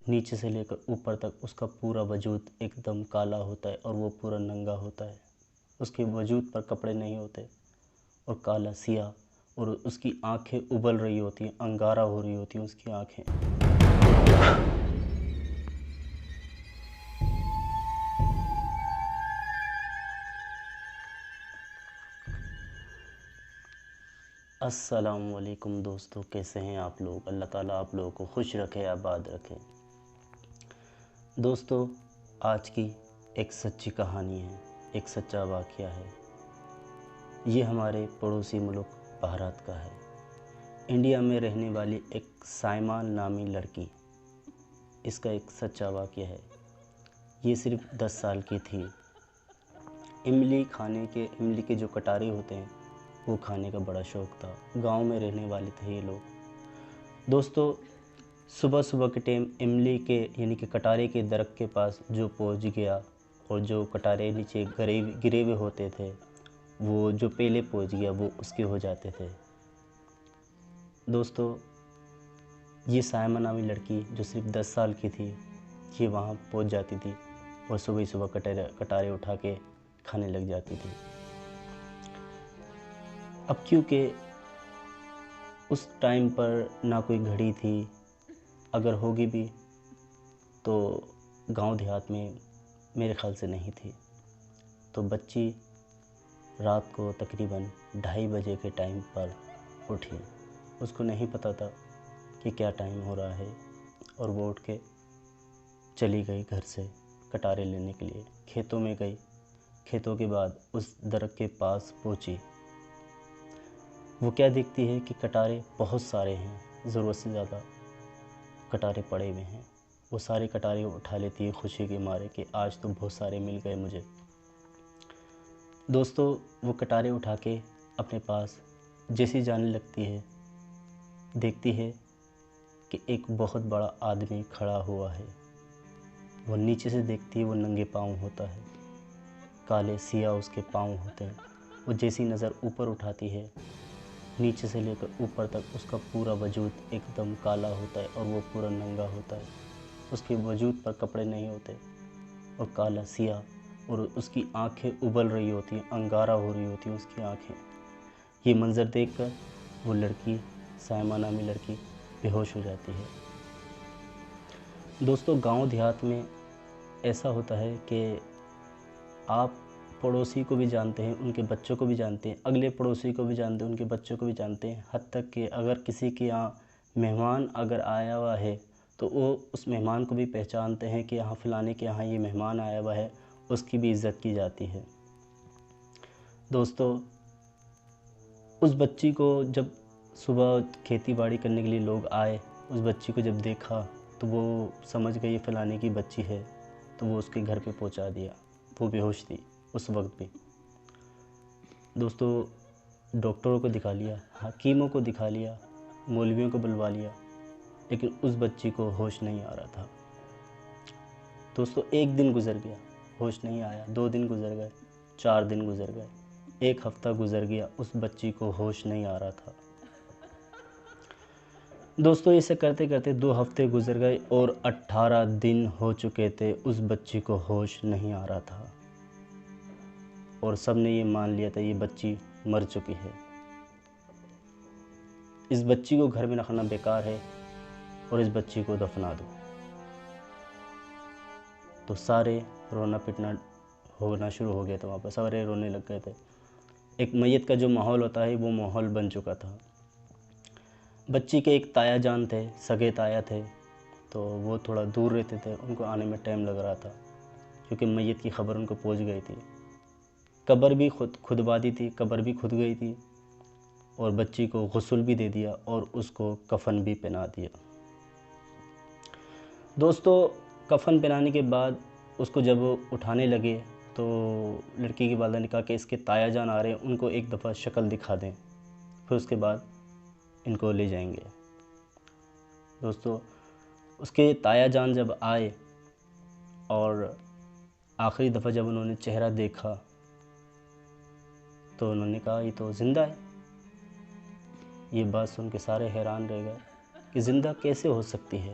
نیچے سے لے کر اوپر تک اس کا پورا وجود ایک دم کالا ہوتا ہے اور وہ پورا ننگا ہوتا ہے. اس کے وجود پر کپڑے نہیں ہوتے اور کالا سیاہ، اور اس کی آنکھیں ابل رہی ہوتی ہیں، انگارہ ہو رہی ہوتی ہیں اس کی آنکھیں. السلام علیکم دوستو، کیسے ہیں آپ لوگ؟ اللہ تعالیٰ آپ لوگوں کو خوش رکھے، آباد رکھے. دوستو، آج کی ایک سچی کہانی ہے، ایک سچا واقعہ ہے. یہ ہمارے پڑوسی ملک بھارت کا ہے. انڈیا میں رہنے والی ایک سائمان نامی لڑکی، اس کا ایک سچا واقعہ ہے. یہ صرف 10 سال کی تھی. املی کے جو کٹارے ہوتے ہیں وہ کھانے کا بڑا شوق تھا. گاؤں میں رہنے والے تھے یہ لوگ. دوستو، صبح صبح کے ٹائم املی کے یعنی کہ کٹارے کے درخت کے پاس جو پہنچ گیا، اور جو کٹارے نیچے گرے ہوئے ہوتے تھے وہ جو پہلے پہنچ گیا وہ اس کے ہو جاتے تھے. دوستو، یہ سائمہ نامی لڑکی جو صرف 10 سال کی تھی، یہ وہاں پہنچ جاتی تھی اور صبح صبح کٹارے اٹھا کے کھانے لگ جاتی تھی. اب کیونکہ اس ٹائم پر نہ کوئی گھڑی تھی، اگر ہوگی بھی تو گاؤں دیہات میں میرے خیال سے نہیں تھی. تو بچی رات کو تقریباً 2:30 بجے کے ٹائم پر اٹھی. اس کو نہیں پتہ تھا کہ کیا ٹائم ہو رہا ہے، اور وہ اٹھ کے چلی گئی گھر سے کٹارے لینے کے لیے. کھیتوں میں گئی. کھیتوں کے بعد اس درخت کے پاس پہنچی. وہ کیا دیکھتی ہے کہ کٹارے بہت سارے ہیں، ضرورت سے زیادہ کٹارے پڑے ہوئے ہیں. وہ سارے کٹارے اٹھا لیتی ہے خوشی کے مارے کہ آج تو بہت سارے مل گئے مجھے. دوستو، وہ کٹارے اٹھا کے اپنے پاس جیسی جانے لگتی ہے، دیکھتی ہے کہ ایک بہت بڑا آدمی کھڑا ہوا ہے. وہ نیچے سے دیکھتی ہے، وہ ننگے پاؤں ہوتا ہے، کالے سیاہ اس کے پاؤں ہوتے ہیں. وہ جیسی نظر اوپر اٹھاتی ہے، نیچے سے لے کر اوپر تک اس کا پورا وجود ایک دم کالا ہوتا ہے اور وہ پورا ننگا ہوتا ہے. اس کے وجود پر کپڑے نہیں ہوتے اور کالا سیاہ، اور اس کی آنکھیں ابل رہی ہوتی ہیں، انگارہ ہو رہی ہوتی ہیں اس کی آنکھیں. یہ منظر دیکھ کر وہ لڑکی، سائمہ نامی لڑکی، بے ہوش ہو جاتی ہے. دوستو، گاؤں دیہات میں ایسا ہوتا ہے کہ آپ پڑوسی کو بھی جانتے ہیں، ان کے بچوں کو بھی جانتے ہیں، اگلے پڑوسی کو بھی جانتے ہیں، ان کے بچوں کو بھی جانتے ہیں. حتیٰ کہ اگر کسی کے یہاں مہمان اگر آیا ہوا ہے تو وہ اس مہمان کو بھی پہچانتے ہیں کہ یہاں فلانے کے یہاں یہ مہمان آیا ہوا ہے، اس کی بھی عزت کی جاتی ہے. دوستو، اس بچی کو جب صبح کھیتی باڑی کرنے کے لیے لوگ آئے، اس بچی کو جب دیکھا تو وہ سمجھ گئی فلانے کی بچی ہے، تو وہ اس کے گھر پہ پہنچا دیا. وہ بے ہوش تھی اس وقت بھی. دوستو، ڈاکٹروں کو دکھا لیا، حکیموں کو دکھا لیا، مولویوں کو بلوا لیا، لیکن اس بچی کو ہوش نہیں آ رہا تھا. دوستو، 1 دن گزر گیا، ہوش نہیں آیا. 2 دن گزر گئے، 4 دن گزر گئے، 1 ہفتہ گزر گیا، اس بچی کو ہوش نہیں آ رہا تھا. دوستو، اسے کرتے کرتے 2 ہفتے گزر گئے اور 18 دن ہو چکے تھے. اس بچی کو ہوش نہیں آ رہا تھا اور سب نے یہ مان لیا تھا یہ بچی مر چکی ہے. اس بچی کو گھر میں رکھنا بیکار ہے اور اس بچی کو دفنا دو. تو سارے رونا پٹنا ہونا شروع ہو گیا تھا. وہاں پر سارے رونے لگ گئے تھے. ایک میت کا جو ماحول ہوتا ہے وہ ماحول بن چکا تھا. بچی کے ایک تایا جان تھے، سگے تایا تھے، تو وہ تھوڑا دور رہتے تھے. ان کو آنے میں ٹائم لگ رہا تھا کیونکہ میت کی خبر ان کو پہنچ گئی تھی. قبر بھی کھدوا دی تھی، قبر بھی کھد گئی تھی، اور بچی کو غسل بھی دے دیا اور اس کو کفن بھی پہنا دیا. دوستو، کفن پہنانے کے بعد اس کو جب اٹھانے لگے تو لڑکی کی والدہ نے کہا کہ اس کے تایا جان آ رہے ہیں، ان کو ایک دفعہ شکل دکھا دیں، پھر اس کے بعد ان کو لے جائیں گے. دوستو، اس کے تایا جان جب آئے اور آخری دفعہ جب انہوں نے چہرہ دیکھا تو انہوں نے کہا یہ تو زندہ ہے. یہ بات سن کے سارے حیران رہ گئے کہ زندہ کیسے ہو سکتی ہے.